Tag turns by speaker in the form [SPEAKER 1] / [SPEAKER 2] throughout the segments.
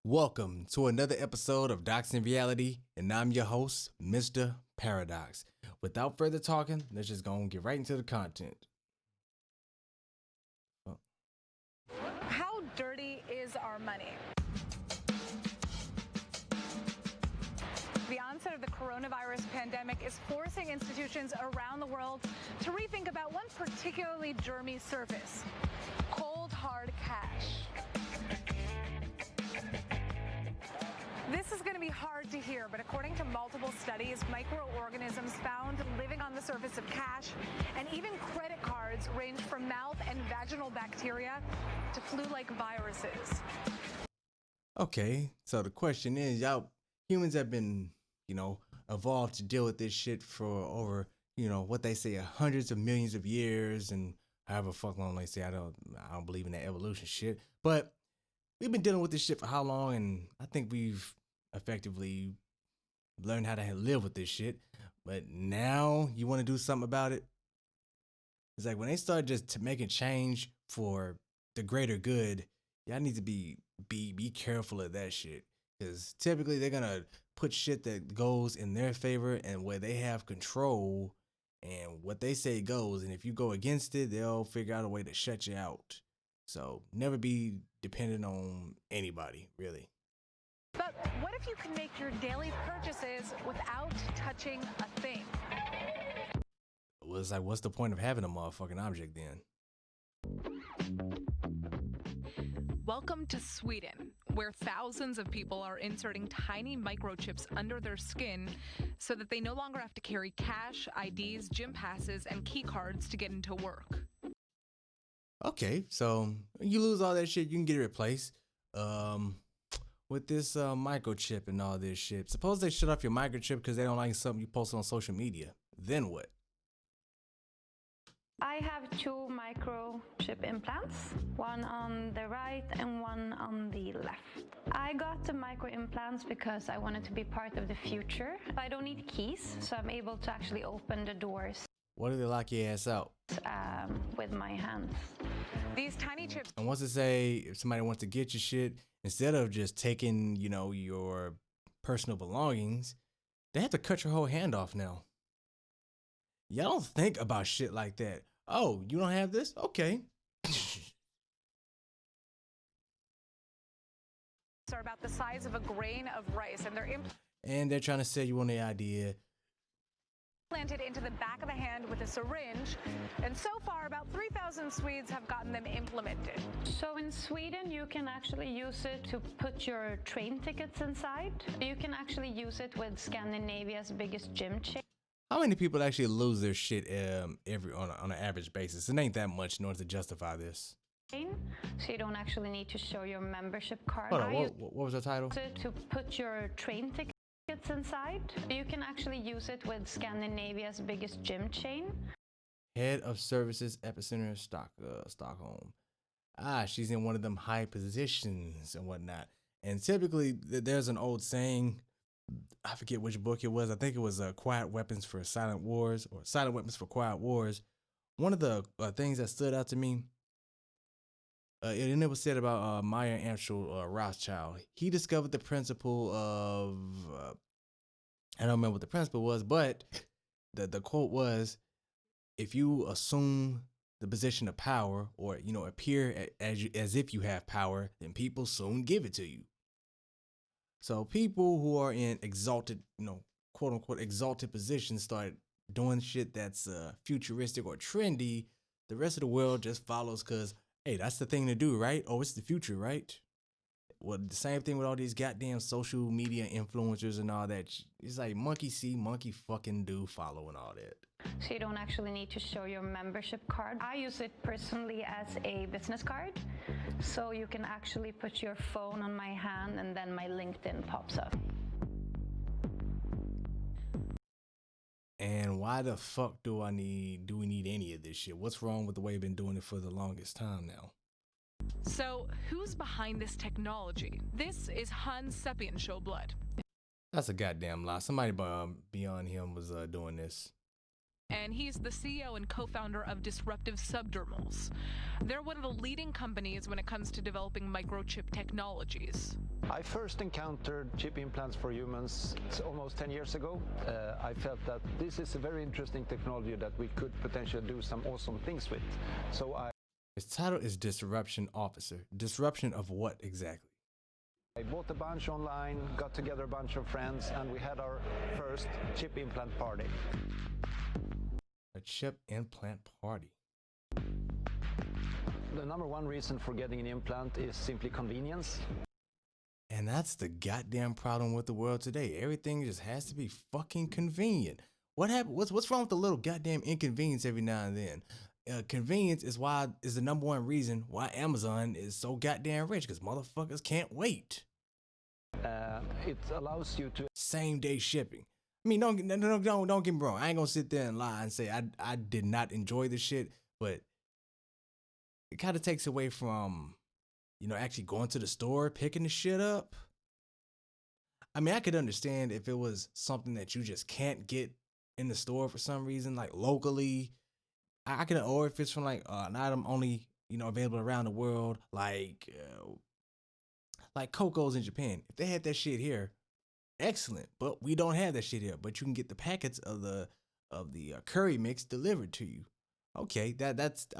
[SPEAKER 1] Welcome to another episode of Dox'n Reality, and I'm your host, Mr. Paradox. Without further talking, let's just go and get right into the content.
[SPEAKER 2] How dirty is our money? The onset of the coronavirus pandemic is forcing institutions around the world to rethink about one particularly germy surface: cold, hard cash. This is going to be hard to hear, but according to multiple studies, microorganisms found living on the surface of cash and even credit cards range from mouth and vaginal bacteria to flu-like viruses.
[SPEAKER 1] Okay, so the question is, humans have been, evolved to deal with this shit for over, what they say, hundreds of millions of years, and however fuck long they say. I don't believe in that evolution shit, but we've been dealing with this shit for how long, and I think we've effectively learned how to live with this shit. But now you want to do something about it? It's like when they start just making change for the greater good, y'all need to be careful of that shit. Because typically they're gonna put shit that goes in their favor and where they have control, and what they say goes. And if you go against it, they'll figure out a way to shut you out. So never be dependent on anybody, really.
[SPEAKER 2] But what if you can make your daily purchases without touching a thing?
[SPEAKER 1] Well, it's like, what's the point of having a motherfucking object then?
[SPEAKER 3] Welcome to Sweden, where thousands of people are inserting tiny microchips under their skin so that they no longer have to carry cash, IDs, gym passes, and key cards to get into work.
[SPEAKER 1] Okay, so you lose all that shit, you can get it replaced. With this microchip and all this shit. Suppose they shut off your microchip because they don't like something you posted on social media. Then what?
[SPEAKER 4] I have 2 microchip implants, one on the right and one on the left. I got the micro implants because I wanted to be part of the future. I don't need keys, so I'm able to actually open the doors.
[SPEAKER 1] What do they lock your ass out?
[SPEAKER 4] With my hands.
[SPEAKER 2] These tiny chips.
[SPEAKER 1] And once they say if somebody wants to get your shit, instead of just taking, your personal belongings, they have to cut your whole hand off now. Y'all don't think about shit like that. Oh, you don't have this? Okay.
[SPEAKER 2] Are about the size of a grain of rice,
[SPEAKER 1] and they're trying to sell you on the idea.
[SPEAKER 2] Planted into the back of the hand with a syringe, and so far about 3,000 Swedes have gotten them implemented.
[SPEAKER 4] So in Sweden you can actually use it to put your train tickets inside. You can actually use it with Scandinavia's biggest gym chain.
[SPEAKER 1] How many people actually lose their shit on an average basis? It ain't that much in order to justify this.
[SPEAKER 4] So you don't actually need to show your membership card.
[SPEAKER 1] Hold on, what was the title?
[SPEAKER 4] To put your train tickets inside. You can actually use it with Scandinavia's biggest gym chain.
[SPEAKER 1] Head of Services Epicenter Stockholm. She's in one of them high positions and whatnot. And typically there's an old saying, I forget which book it was. I think it was Quiet Weapons for Silent Wars, or Silent Weapons for Quiet Wars. One of the things that stood out to me, and it was said about Meyer Amschel Rothschild. He discovered the principle of, I don't remember what the principle was, but the quote was, if you assume the position of power, or appear as if you have power, then people soon give it to you. So people who are in exalted, quote unquote exalted positions start doing shit that's futuristic or trendy. The rest of the world just follows because, hey, that's the thing to do, right? Oh, it's the future, right? Well, the same thing with all these goddamn social media influencers and all that. It's like monkey see, monkey fucking do, follow and all that.
[SPEAKER 4] So you don't actually need to show your membership card. I use it personally as a business card. So you can actually put your phone on my hand and then my LinkedIn pops up.
[SPEAKER 1] And why the fuck do we need any of this shit? What's wrong with the way we've been doing it for the longest time now?
[SPEAKER 3] So, who's behind this technology? This is Hans Sapien Show Blood.
[SPEAKER 1] That's a goddamn lie. Somebody beyond him was doing this.
[SPEAKER 3] and he's the CEO and co-founder of Disruptive Subdermals. They're one of the leading companies when it comes to developing microchip technologies.
[SPEAKER 5] I first encountered chip implants for humans almost 10 years ago. I felt that this is a very interesting technology that we could potentially do some awesome things with. So
[SPEAKER 1] His title is Disruption Officer. Disruption of what exactly?
[SPEAKER 5] I bought a bunch online, got together a bunch of friends, and we had our first chip implant party.
[SPEAKER 1] A chip implant party.
[SPEAKER 5] The number one reason for getting an implant is simply convenience.
[SPEAKER 1] And that's the goddamn problem with the world today. Everything just has to be fucking convenient. What happened? What's wrong with the little goddamn inconvenience every now and then? Convenience is the number one reason why Amazon is so goddamn rich, because motherfuckers can't wait.
[SPEAKER 5] It allows you to
[SPEAKER 1] Same day shipping. I mean, don't get me wrong. I ain't gonna sit there and lie and say I did not enjoy the shit, but it kind of takes away from, actually going to the store, picking the shit up. I mean, I could understand if it was something that you just can't get in the store for some reason, like locally. I could, or if it's from like an item only, available around the world, like Coco's in Japan. If they had that shit here, excellent. But we don't have that shit here. But you can get the packets of the curry mix delivered to you. Okay, that's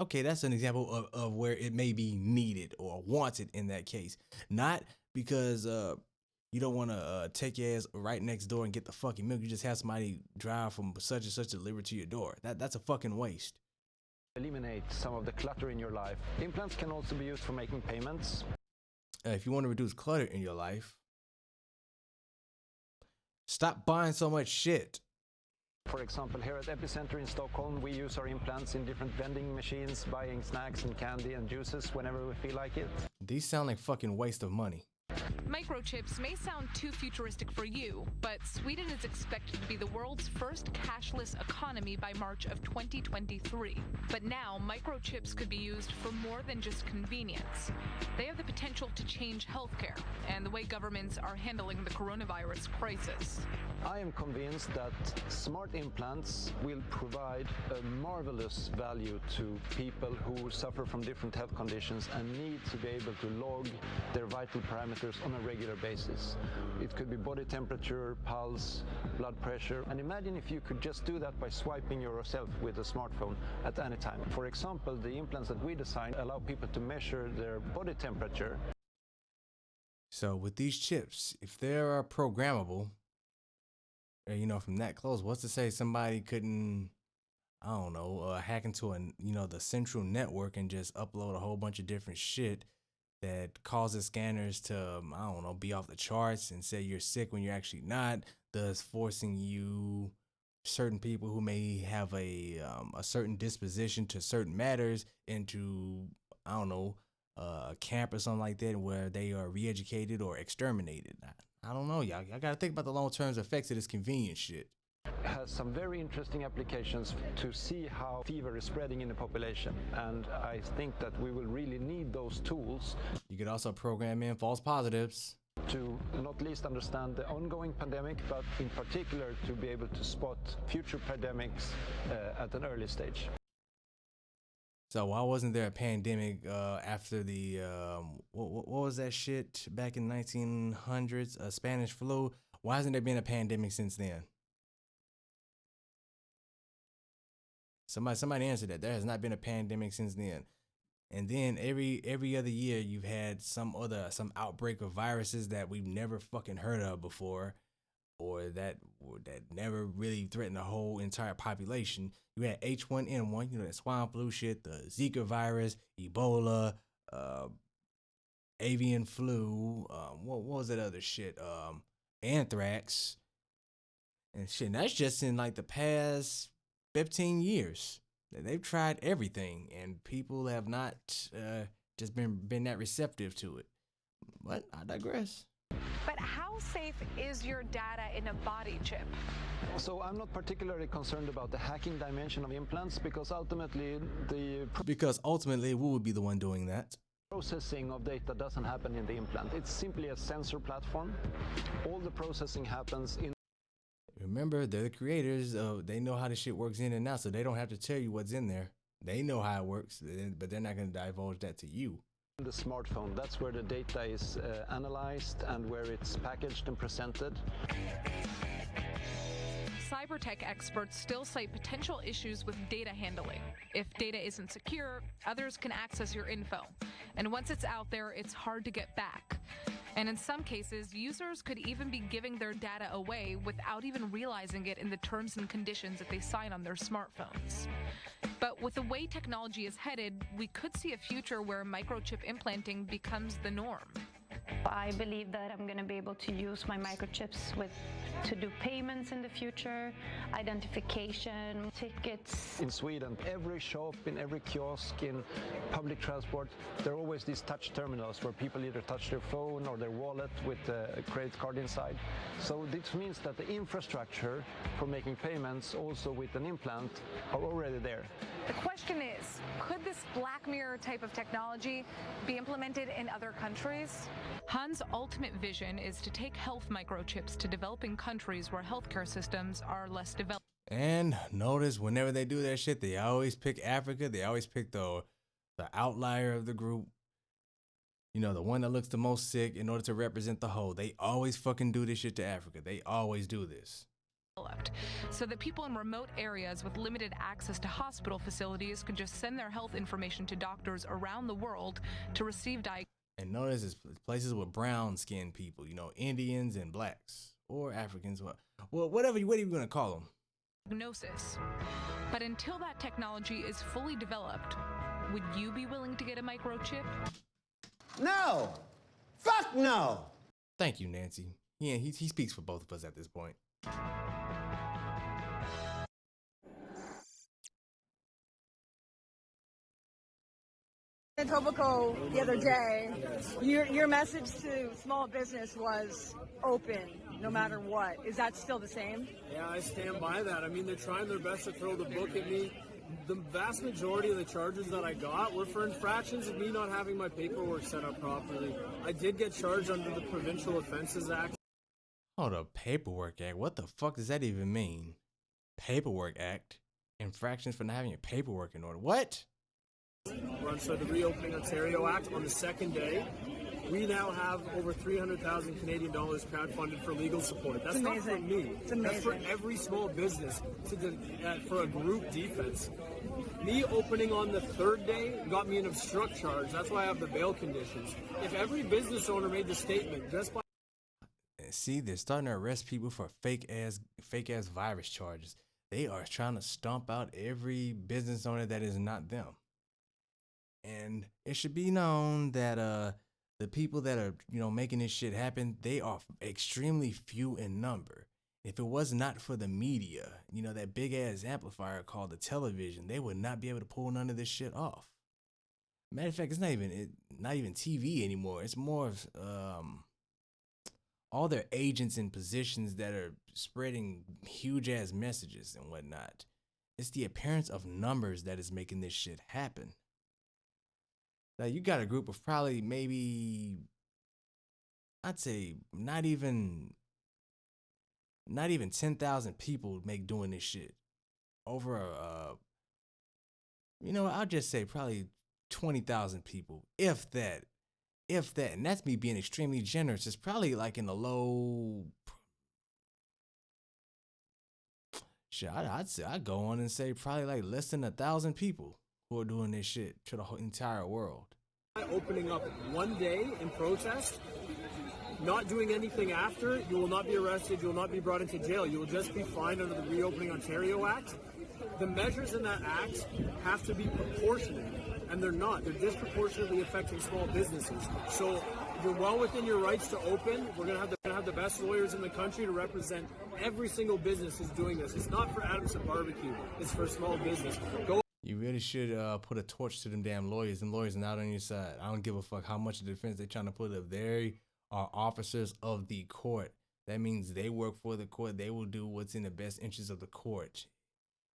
[SPEAKER 1] an example of where it may be needed or wanted in that case. Not because you don't want to take your ass right next door and get the fucking milk. You just have somebody drive from such and such delivered to your door. That's a fucking waste.
[SPEAKER 5] eliminate some of the clutter in your life. Implants can also be used for making payments.
[SPEAKER 1] If you want to reduce clutter in your life, stop buying so much shit.
[SPEAKER 5] For example, here at Epicenter in Stockholm, we use our implants in different vending machines, buying snacks and candy and juices whenever we feel like it.
[SPEAKER 1] These sound like fucking waste of money.
[SPEAKER 3] Microchips may sound too futuristic for you, but Sweden is expected to be the world's first cashless economy by March of 2023. But now, microchips could be used for more than just convenience. They have the potential to change healthcare and the way governments are handling the coronavirus crisis.
[SPEAKER 5] I am convinced that smart implants will provide a marvelous value to people who suffer from different health conditions and need to be able to log their vital parameters on a regular basis. It could be body temperature, pulse, blood pressure, and imagine if you could just do that by swiping yourself with a smartphone at any time. For example, the implants that we designed allow people to measure their body temperature.
[SPEAKER 1] So with these chips, if they're programmable, from that close, what's to say somebody couldn't, I don't know, hack into the central network and just upload a whole bunch of different shit that causes scanners to, be off the charts and say you're sick when you're actually not, thus forcing you, certain people who may have a certain disposition to certain matters, into, a camp or something like that where they are re-educated or exterminated. I don't know, y'all gotta think about the long-term effects of this convenience shit.
[SPEAKER 5] Has some very interesting applications to see how fever is spreading in the population, and I think that we will really need those tools.
[SPEAKER 1] You could also program in false positives
[SPEAKER 5] To not least understand the ongoing pandemic, but in particular to be able to spot future pandemics at an early stage.
[SPEAKER 1] So why wasn't there a pandemic after the what was that shit back in 1900s, Spanish flu? Why hasn't there been a pandemic since then? Somebody answered that. There has not been a pandemic since then. And then every other year you've had some outbreak of viruses that we've never fucking heard of before, or that never really threatened the whole entire population. You had H1N1, that swine flu shit, the Zika virus, Ebola, avian flu, what was that other shit? Anthrax and shit. And that's just in like the past 15 years. They've tried everything, and people have not just been that receptive to it. But I digress.
[SPEAKER 2] But how safe is your data in a body chip?
[SPEAKER 5] So I'm not particularly concerned about the hacking dimension of implants, because ultimately
[SPEAKER 1] we would be the one doing that.
[SPEAKER 5] processing of data doesn't happen in the implant. It's simply a sensor platform. All the processing happens
[SPEAKER 1] Remember, they're the creators. They know how the shit works in and out, so they don't have to tell you what's in there. They know how it works, but they're not going to divulge that to you.
[SPEAKER 5] The smartphone, that's where the data is analyzed and where it's packaged and presented.
[SPEAKER 3] Cybertech experts still cite potential issues with data handling. If data isn't secure, others can access your info. And once it's out there, it's hard to get back. And in some cases, users could even be giving their data away without even realizing it in the terms and conditions that they sign on their smartphones. But with the way technology is headed, we could see a future where microchip implanting becomes the norm.
[SPEAKER 4] I believe that I'm going to be able to use my microchips to do payments in the future, identification, tickets.
[SPEAKER 5] In Sweden, every shop, in every kiosk, in public transport, there are always these touch terminals where people either touch their phone or their wallet with a credit card inside. So this means that the infrastructure for making payments also with an implant are already there.
[SPEAKER 2] The question is, could this Black Mirror type of technology be implemented in other countries?
[SPEAKER 3] Han's ultimate vision is to take health microchips to developing countries where healthcare systems are less developed.
[SPEAKER 1] And notice whenever they do that shit, they always pick Africa. They always pick the outlier of the group. You know, the one that looks the most sick in order to represent the whole. They always fucking do this shit to Africa. They always do this.
[SPEAKER 3] So that people in remote areas with limited access to hospital facilities could just send their health information to doctors around the world to receive diagnosis.
[SPEAKER 1] And notice it's places with brown skinned people, you know, Indians and blacks or Africans. Well, whatever you going to call them.
[SPEAKER 3] Diagnosis. But until that technology is fully developed, would you be willing to get a microchip?
[SPEAKER 6] No! Fuck no!
[SPEAKER 1] Thank you, Nancy. Yeah, he speaks for both of us at this point.
[SPEAKER 7] In Etobicoke the other day, your message to small business was open, no matter what. Is that still the same?
[SPEAKER 8] Yeah, I stand by that. I mean, they're trying their best to throw the book at me. The vast majority of the charges that I got were for infractions of me not having my paperwork set up properly. I did get charged under the Provincial Offences Act.
[SPEAKER 1] Hold up, Paperwork Act? What the fuck does that even mean? Paperwork Act? Infractions for not having your paperwork in order. What?
[SPEAKER 8] Run for the Reopening Ontario Act on the second day. We now have over 300,000 Canadian dollars crowdfunded for legal support. That's not for me.
[SPEAKER 7] It's amazing.
[SPEAKER 8] That's for every small business for a group defense. Me opening on the third day got me an obstruct charge. That's why I have the bail conditions. If every business owner made the statement just by...
[SPEAKER 1] See, they're starting to arrest people for fake ass virus charges. They are trying to stomp out every business owner that is not them. And it should be known that the people that are, you know, making this shit happen, they are extremely few in number. If it was not for the media, you know, that big ass amplifier called the television, they would not be able to pull none of this shit off. Matter of fact, it's not even TV anymore. It's more of all their agents in positions that are spreading huge ass messages and whatnot. It's the appearance of numbers that is making this shit happen. Now you got a group of probably maybe, I'd say not even 10,000 people make doing this shit. Over I'll just say probably 20,000 people, if that, and that's me being extremely generous. It's probably like in the low. Shit, I'd go on and say probably like less than 1,000 people who are doing this shit to the whole entire world.
[SPEAKER 8] Opening up one day in protest, not doing anything after, you will not be arrested, you will not be brought into jail, you will just be fined under the Reopening Ontario Act. The measures in that act have to be proportionate, and they're not. They're disproportionately affecting small businesses. So you're well within your rights to open. We're going to have the best lawyers in the country to represent every single business who's doing this. It's not for Adamson Barbecue. It's for small business.
[SPEAKER 1] You really should put a torch to them damn lawyers. Them lawyers are not on your side. I don't give a fuck how much of the defense they're trying to put up. They are officers of the court. That means they work for the court. They will do what's in the best interest of the court.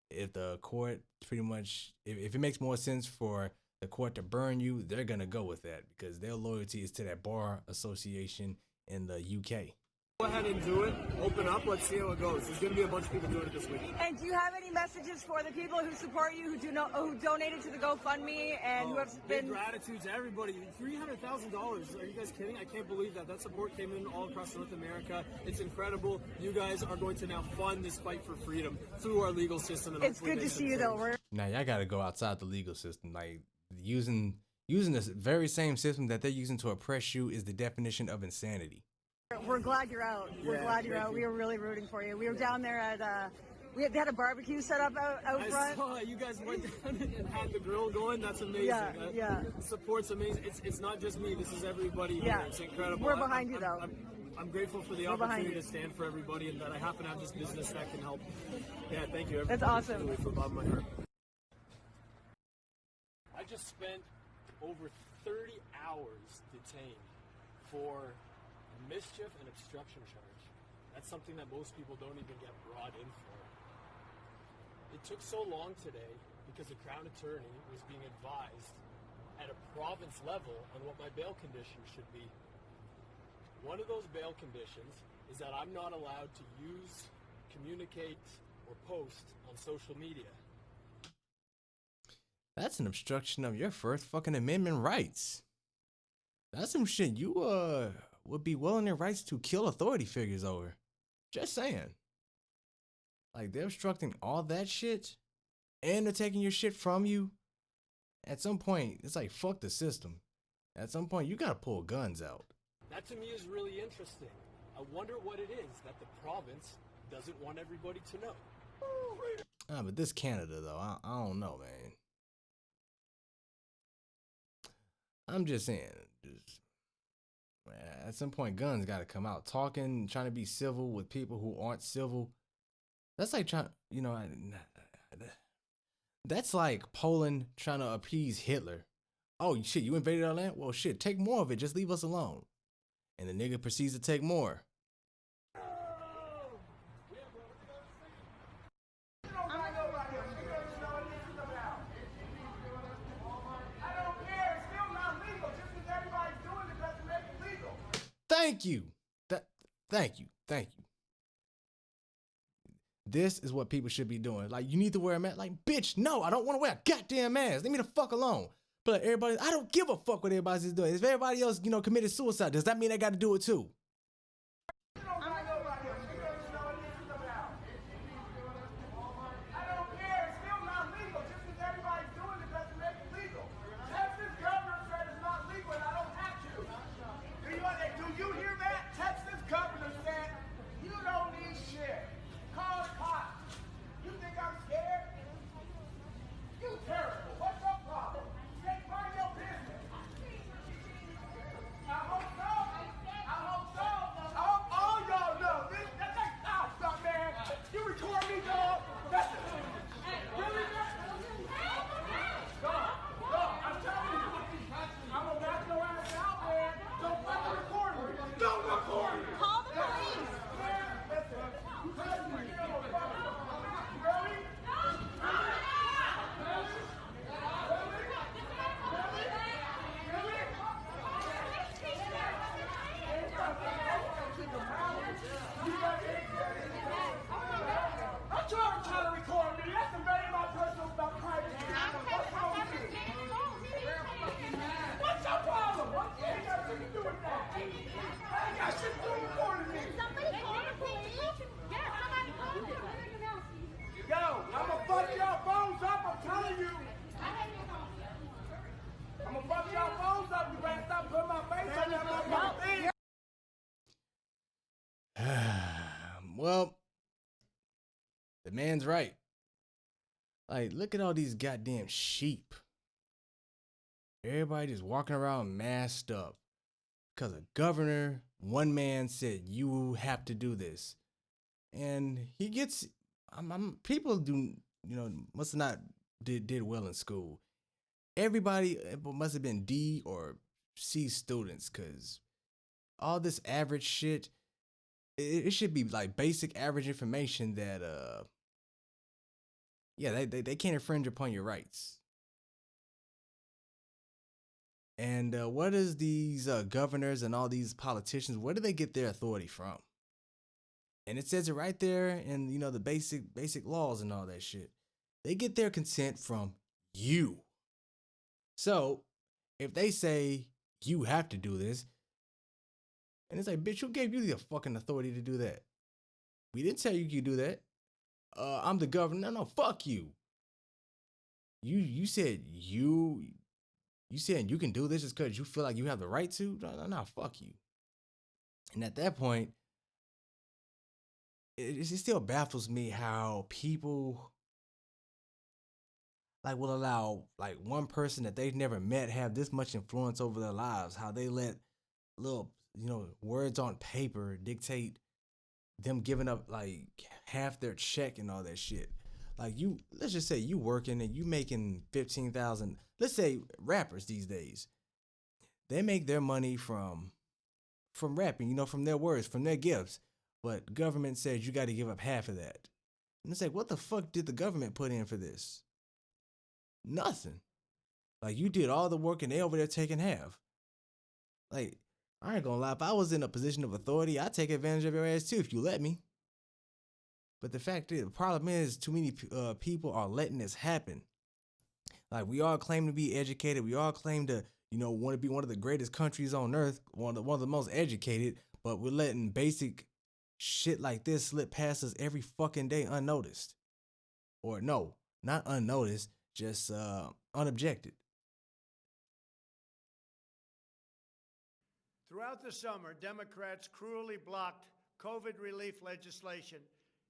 [SPEAKER 1] If the court pretty much, if it makes more sense for the court to burn you, they're going to go with that because their loyalty is to that bar association in the UK.
[SPEAKER 8] Go ahead and do it. Open up. Let's see how it goes. There's going to be a bunch of people doing it this week.
[SPEAKER 7] And do you have any messages for the people who support you, who donated to the GoFundMe, and who have
[SPEAKER 8] big
[SPEAKER 7] been...
[SPEAKER 8] gratitude to everybody. $300,000. Are you guys kidding? I can't believe that. That support came in all across North America. It's incredible. You guys are going to now fund this fight for freedom through our legal system. And
[SPEAKER 7] it's good to see you, though.
[SPEAKER 1] Now, y'all got to go outside the legal system. Like, using this very same system that they're using to oppress you is the definition of insanity.
[SPEAKER 7] We're glad you're out. We're glad you're out. We were really rooting for you. We were down there at, they had a barbecue set up out front.
[SPEAKER 8] I saw you guys went down and had the grill going. That's amazing.
[SPEAKER 7] Yeah.
[SPEAKER 8] The support's amazing. It's not just me. This is everybody here. It's incredible.
[SPEAKER 7] We're behind you, though.
[SPEAKER 8] I'm grateful for the opportunity to stand for everybody and that I happen to have this business that can help. Yeah, thank you.
[SPEAKER 7] That's awesome.
[SPEAKER 8] Really from the bottom of my heart. I just spent over 30 hours detained for mischief and obstruction charge. That's something that most people don't even get brought in for. It took so long today because the Crown Attorney was being advised at a province level on what my bail conditions should be. One of those bail conditions is that I'm not allowed to use, communicate, or post on social media.
[SPEAKER 1] That's an obstruction of your First fucking Amendment rights. That's some shit you would be willing their rights to kill authority figures over. Just saying. Like, they're obstructing all that shit and they're taking your shit from you. At some point, it's like, fuck the system. At some point, you gotta pull guns out.
[SPEAKER 8] That to me is really interesting. I wonder what it is that the province doesn't want everybody to know.
[SPEAKER 1] But this Canada, though, I don't know, man. I'm just saying, at some point, guns got to come out. Trying to be civil with people who aren't civil. That's like that's like Poland trying to appease Hitler. Oh, shit, you invaded our land? Well, shit, take more of it. Just leave us alone. And the nigga proceeds to take more. Thank you. Thank you. This is what people should be doing. Like, you need to wear a mask. Like, bitch, no, I don't want to wear a goddamn mask. Leave me the fuck alone. But like, everybody, I don't give a fuck what everybody's doing. If everybody else, committed suicide, does that mean I got to do it too? Well, the man's right. Like, look at all these goddamn sheep. Everybody just walking around masked up. Because a governor, one man said, you have to do this. And he gets, people do, must have not did well in school. Everybody must have been D or C students, because all this average shit, it should be like basic average information that they can't infringe upon your rights. And what is these governors and all these politicians, where do they get their authority from? And it says it right there in the basic laws and all that shit. They get their consent from you. So if they say you have to do this, and it's like, bitch, who gave you the fucking authority to do that? We didn't tell you you do that. I'm the governor. No, fuck you. You said you saying you can do this just because you feel like you have the right to? No, fuck you. And at that point, it still baffles me how people like will allow like one person that they've never met have this much influence over their lives. How they let little words on paper dictate them giving up like half their check and all that shit. Like let's just say you working and you making 15,000. Let's say rappers these days, they make their money from rapping, from their words, from their gifts. But government says you got to give up half of that. And it's like, what the fuck did the government put in for this? Nothing. Like, you did all the work and they over there taking half. Like, I ain't gonna lie, if I was in a position of authority, I'd take advantage of your ass too if you let me. But the fact is, the problem is too many people are letting this happen. Like, we all claim to be educated. We all claim to, want to be one of the greatest countries on earth, one of the most educated, but we're letting basic shit like this slip past us every fucking day unnoticed. Or no, not unnoticed, just unobjected.
[SPEAKER 9] Throughout the summer, Democrats cruelly blocked COVID relief legislation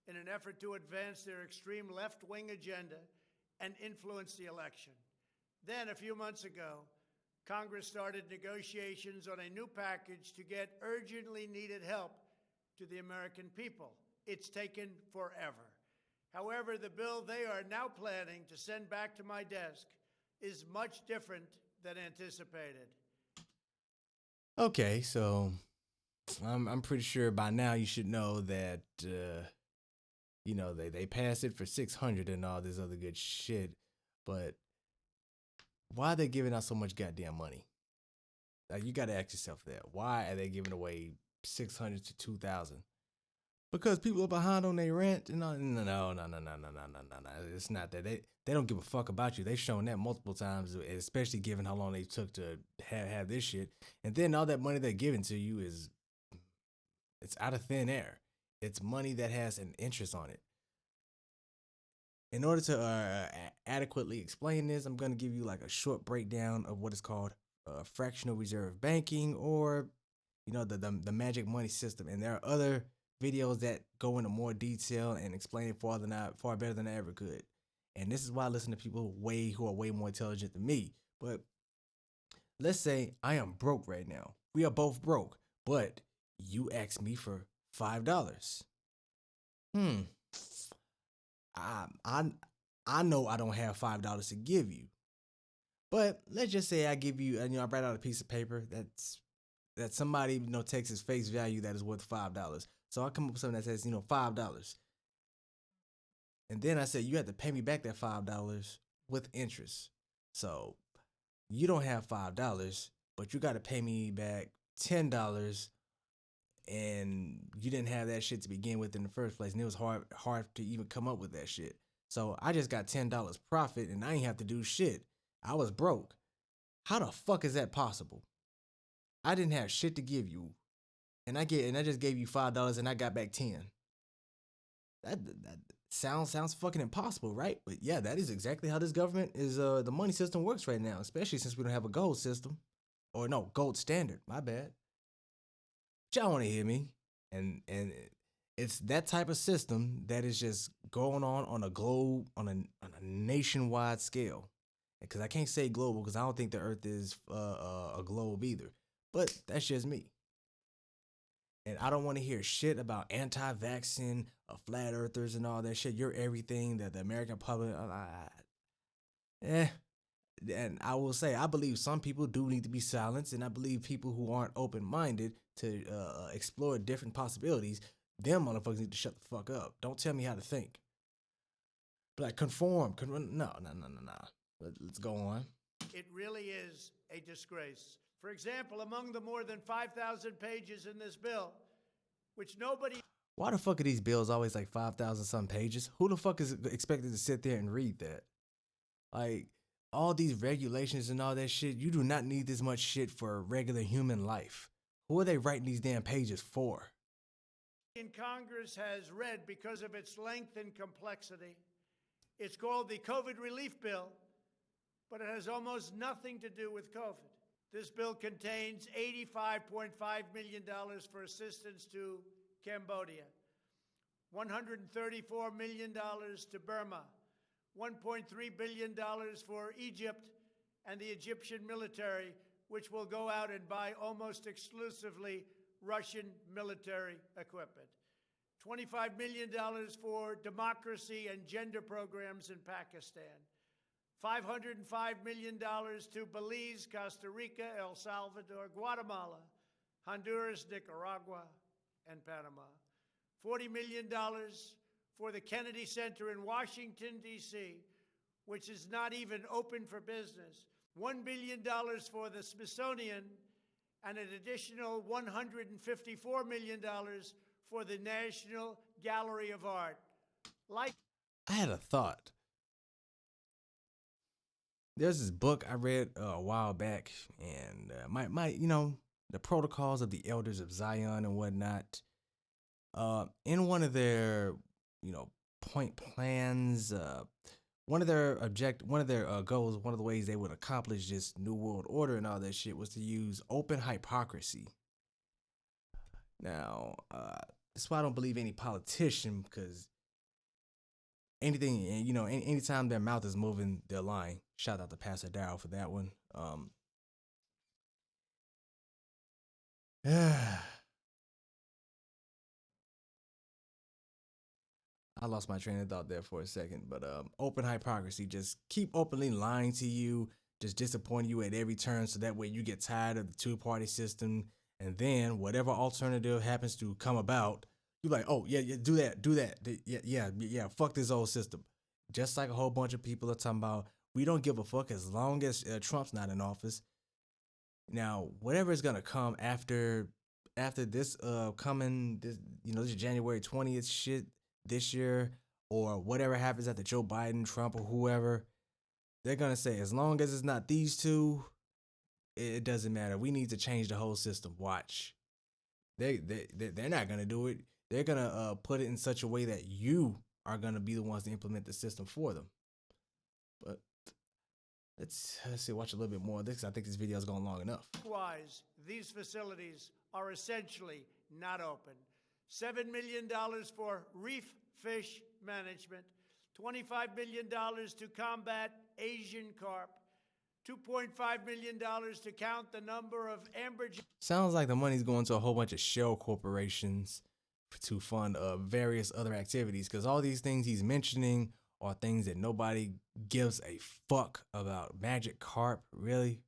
[SPEAKER 9] in an effort to advance their extreme left-wing agenda and influence the election. Then, a few months ago, Congress started negotiations on a new package to get urgently needed help to the American people. It's taken forever. However, the bill they are now planning to send back to my desk is much different than anticipated.
[SPEAKER 1] Okay, so I'm pretty sure by now you should know that they passed it for 600 and all this other good shit, but why are they giving out so much goddamn money? Like, you got to ask yourself that. Why are they giving away 600 to 2,000? Because people are behind on their rent and all. No. It's not that. They don't give a fuck about you. They've shown that multiple times, especially given how long they took to have this shit. And then all that money they're giving to you it's out of thin air. It's money that has an interest on it. In order to adequately explain this, I'm going to give you like a short breakdown of what is called fractional reserve banking, or the magic money system. And there are other videos that go into more detail and explain it far better than I ever could. And this is why I listen to people who are way more intelligent than me. But let's say I am broke right now. We are both broke, but you asked me for $5. I know I don't have $5 to give you. But let's just say I give you, I write out a piece of paper that somebody takes as face value that is worth $5. So I come up with something that says $5, and then I say you have to pay me back that $5 with interest. So you don't have $5, but you got to pay me back $10, and you didn't have that shit to begin with in the first place, and it was hard to even come up with that shit. So I just got $10 profit, and I ain't have to do shit. I was broke. How the fuck is that possible? I didn't have shit to give you, and I just gave you $5, and I got back 10. That sounds fucking impossible, right? But yeah, that is exactly how this government is. The money system works right now, especially since we don't have a gold system, or no, gold standard. My bad. But y'all want to hear me, and it's that type of system that is just going on a globe, on a nationwide scale. Because I can't say global, because I don't think the Earth is a globe either. But that's just me. And I don't want to hear shit about anti-vaccine, flat earthers, and all that shit. You're everything that the American public. And I will say, I believe some people do need to be silenced, and I believe people who aren't open-minded to explore different possibilities, them motherfuckers need to shut the fuck up. Don't tell me how to think. But like, conform. No. Let's go on.
[SPEAKER 9] It really is a disgrace. For example, among the more than 5,000 pages in this bill, which nobody...
[SPEAKER 1] Why the fuck are these bills always like 5,000 some pages? Who the fuck is expected to sit there and read that? Like, all these regulations and all that shit, you do not need this much shit for regular human life. Who are they writing these damn pages for?
[SPEAKER 9] In Congress has read because of its length and complexity. It's called the COVID Relief Bill, but it has almost nothing to do with COVID. This bill contains $85.5 million for assistance to Cambodia, $134 million to Burma, $1.3 billion for Egypt and the Egyptian military, which will go out and buy almost exclusively Russian military equipment, $25 million for democracy and gender programs in Pakistan, $505 million to Belize, Costa Rica, El Salvador, Guatemala, Honduras, Nicaragua, and Panama, $40 million for the Kennedy Center in Washington, D.C., which is not even open for business, $1 billion for the Smithsonian, and an additional $154 million for the National Gallery of Art.
[SPEAKER 1] I had a thought. There's this book I read a while back, and the protocols of the elders of Zion and whatnot. In one of their, point plans, one of their goals, one of the ways they would accomplish this new world order and all that shit was to use open hypocrisy. Now, that's why I don't believe any politician, because anything, anytime their mouth is moving, they're lying. Shout out to Pastor Darrell for that one. I lost my train of thought there for a second, but open hypocrisy, just keep openly lying to you, just disappointing you at every turn, so that way you get tired of the two-party system, and then whatever alternative happens to come about, you're like, oh yeah, do that, yeah, fuck this old system. Just like a whole bunch of people are talking about, we don't give a fuck as long as Trump's not in office. Now, whatever is gonna come after this this January 20th shit this year, or whatever happens after Joe Biden, Trump, or whoever, they're gonna say, as long as it's not these two, it doesn't matter. We need to change the whole system. Watch. They're not gonna do it. They're gonna put it in such a way that you are gonna be the ones to implement the system for them. But let's see, watch a little bit more of this. I think this video is going long enough.
[SPEAKER 9] Likewise, these facilities are essentially not open. $7 million for reef fish management, $25 million to combat Asian carp, $2.5 million to count the number of amberjack.
[SPEAKER 1] Sounds like the money's going to a whole bunch of shell corporations to fund various other activities, because all these things he's mentioning are things that nobody gives a fuck about. Magic carp, really?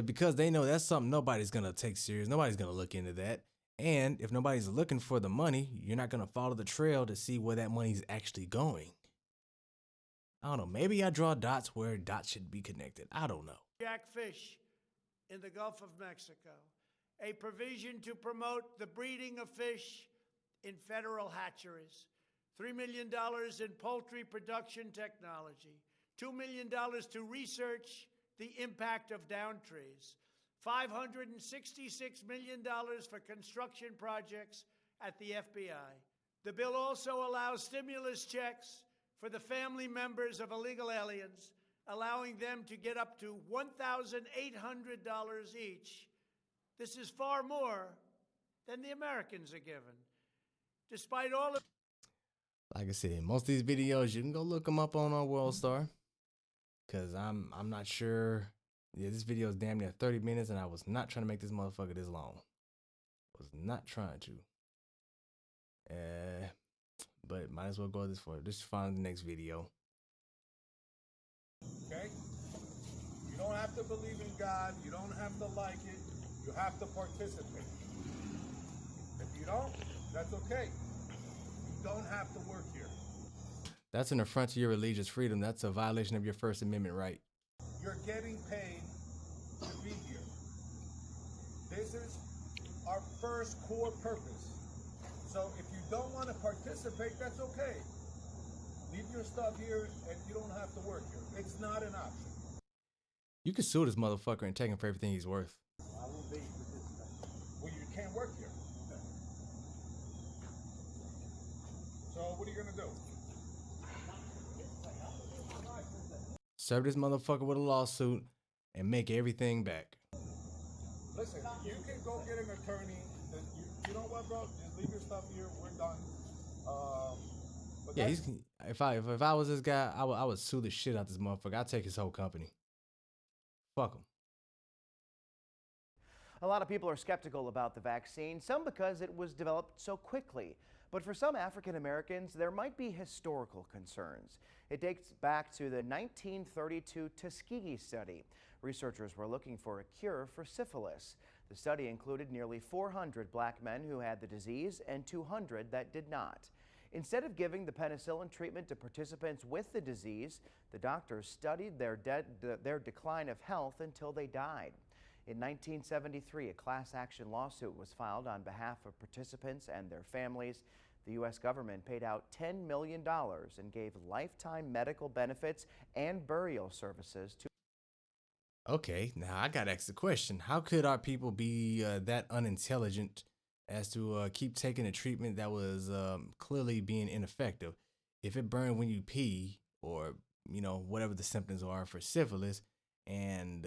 [SPEAKER 1] Because they know that's something nobody's going to take serious. Nobody's going to look into that. And if nobody's looking for the money, you're not going to follow the trail to see where that money's actually going. I don't know. Maybe I draw dots where dots should be connected. I don't know.
[SPEAKER 9] Jackfish in the Gulf of Mexico. A provision to promote the breeding of fish in federal hatcheries. $3 million in poultry production technology. $2 million to research the impact of down trees. $566 million for construction projects at the FBI. The bill also allows stimulus checks for the family members of illegal aliens, allowing them to get up to $1,800 each. This is far more than the Americans are given. Despite all of...
[SPEAKER 1] Like I said, most of these videos, you can go look them up on our WorldStar, because I'm not sure. Yeah, this video is damn near 30 minutes, and I was not trying to make this motherfucker this long. Was not trying to. But might as well go this far. Just find the next video.
[SPEAKER 10] Okay? You don't have to believe in God. You don't have to like it. You have to participate. If you don't, that's okay. You don't have to work here.
[SPEAKER 1] That's an affront to your religious freedom. That's a violation of your First Amendment right.
[SPEAKER 10] You're getting paid to be here. This is our first core purpose, So if you don't want to participate, that's okay. Leave your stuff here and you don't have to work here. It's not an option.
[SPEAKER 1] You can sue this motherfucker and take him for everything he's worth.
[SPEAKER 10] I will be. Well, you can't work here. So what are you gonna do?
[SPEAKER 1] Serve this motherfucker with a lawsuit and make everything back.
[SPEAKER 10] Listen, you can go get an attorney. You know what, bro? Just leave your stuff here. We're done. But
[SPEAKER 1] Yeah, if I was this guy, I would sue the shit out this motherfucker. I'd take his whole company. Fuck him.
[SPEAKER 11] A lot of people are skeptical about the vaccine, some because it was developed so quickly. But for some African Americans, there might be historical concerns. It dates back to the 1932 Tuskeegee study. Researchers were looking for a cure for syphilis. The study included nearly 400 black men who had the disease and 200 that did not. Instead of giving the penicillin treatment to participants with the disease, the doctors studied their decline of health until they died. In 1973, a class action lawsuit was filed on behalf of participants and their families. The U.S. government paid out $10 million and gave lifetime medical benefits and burial services to.
[SPEAKER 1] Okay, now I gotta ask the question. How could our people be that unintelligent as to keep taking a treatment that was clearly being ineffective? If it burned when you pee, or, you know, whatever the symptoms are for syphilis, and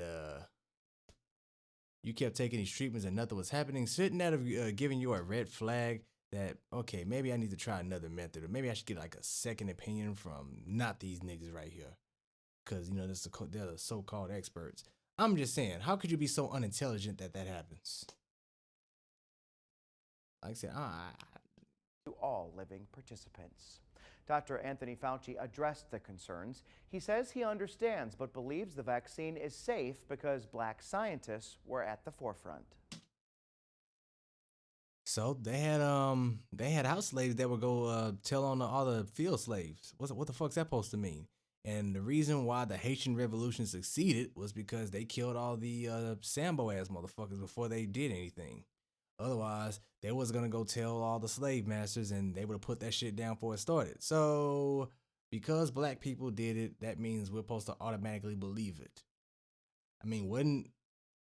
[SPEAKER 1] you kept taking these treatments and nothing was happening, shouldn't that have given you a red flag that, okay, maybe I need to try another method, or maybe I should get like a second opinion from not these niggas right here? Because, you know, they're the so-called experts. I'm just saying, how could you be so unintelligent that happens? Like I said,
[SPEAKER 11] to all living participants. Dr. Anthony Fauci addressed the concerns. He says he understands but believes the vaccine is safe because black scientists were at the forefront.
[SPEAKER 1] So they had house slaves that would go tell on all the field slaves. What the fuck's that supposed to mean? And the reason why the Haitian Revolution succeeded was because they killed all the Sambo ass motherfuckers before they did anything. Otherwise, they was gonna go tell all the slave masters, and they would have put that shit down before it started. So because black people did it, that means we're supposed to automatically believe it. I mean,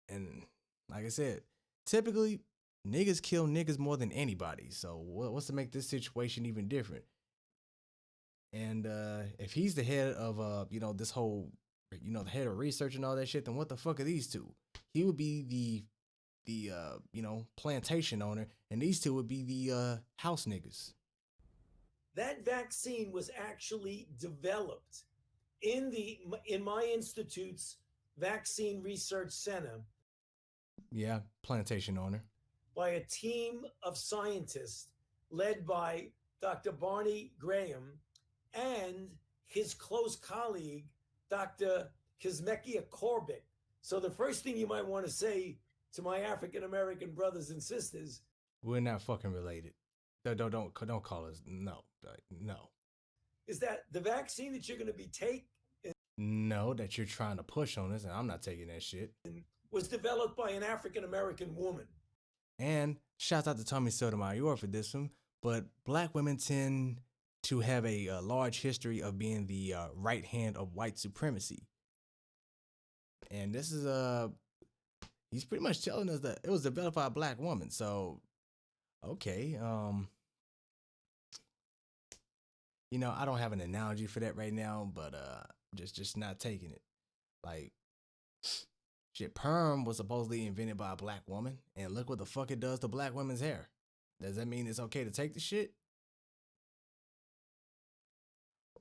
[SPEAKER 1] and like I said, typically niggas kill niggas more than anybody. So what's to make this situation even different? And if he's the head of you know, this whole, you know, the head of research and all that shit, then what the fuck are these two? He would be the you know, plantation owner, and these two would be the house niggas.
[SPEAKER 12] That vaccine was actually developed in my institute's vaccine research center.
[SPEAKER 1] Yeah, plantation owner.
[SPEAKER 12] By a team of scientists led by Dr. Barney Graham and his close colleague, Dr. Kizzmekia Corbett. So the first thing you might want to say to my African-American brothers and sisters,
[SPEAKER 1] we're not fucking related. Don't call us. No.
[SPEAKER 12] Is that the vaccine that you're going to be taking?
[SPEAKER 1] No, that you're trying to push on us, and I'm not taking that shit.
[SPEAKER 12] Was developed by an African-American woman.
[SPEAKER 1] And shouts out to Tommy Sotomayor for this one, but black women tend to have a large history of being the right hand of white supremacy. And this is he's pretty much telling us that it was developed by a black woman. So, okay, you know, I don't have an analogy for that right now, but just not taking it. Like, shit, perm was supposedly invented by a black woman, and look what the fuck it does to black women's hair. Does that mean it's okay to take the shit?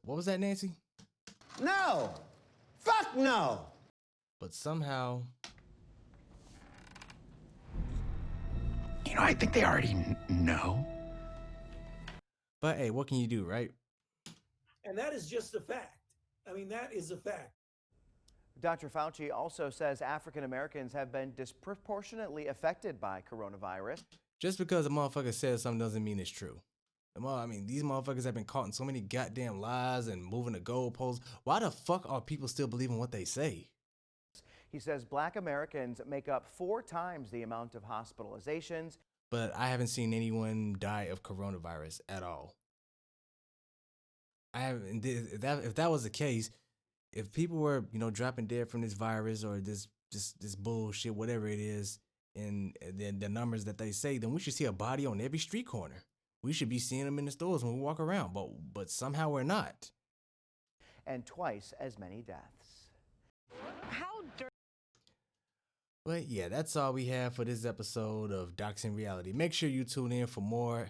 [SPEAKER 1] What was that, Nancy?
[SPEAKER 6] No! Fuck no!
[SPEAKER 1] But somehow...
[SPEAKER 13] You know, I think they already know.
[SPEAKER 1] But hey, what can you do, right?
[SPEAKER 12] And that is just a fact. I mean, that is a fact.
[SPEAKER 11] Dr. Fauci also says African Americans have been disproportionately affected by coronavirus.
[SPEAKER 1] Just because a motherfucker says something doesn't mean it's true. I mean, these motherfuckers have been caught in so many goddamn lies and moving the goalposts. Why the fuck are people still believing what they say?
[SPEAKER 11] He says black Americans make up 4 times the amount of hospitalizations.
[SPEAKER 1] but I haven't seen anyone die of coronavirus at all. I haven't. If that was the case, if people were dropping dead from this virus or this bullshit, whatever it is, and then the numbers that they say, then we should see a body on every street corner. We should be seeing them in the stores when we walk around, but somehow we're not.
[SPEAKER 11] And twice as many deaths.
[SPEAKER 2] How dirty.
[SPEAKER 1] But yeah, that's all we have for this episode of Dox'n Reality. Make sure you tune in for more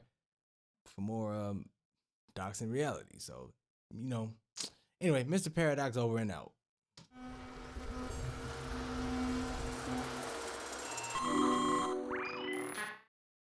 [SPEAKER 1] Dox'n Reality. So, anyway, Mr. Paradox over and out.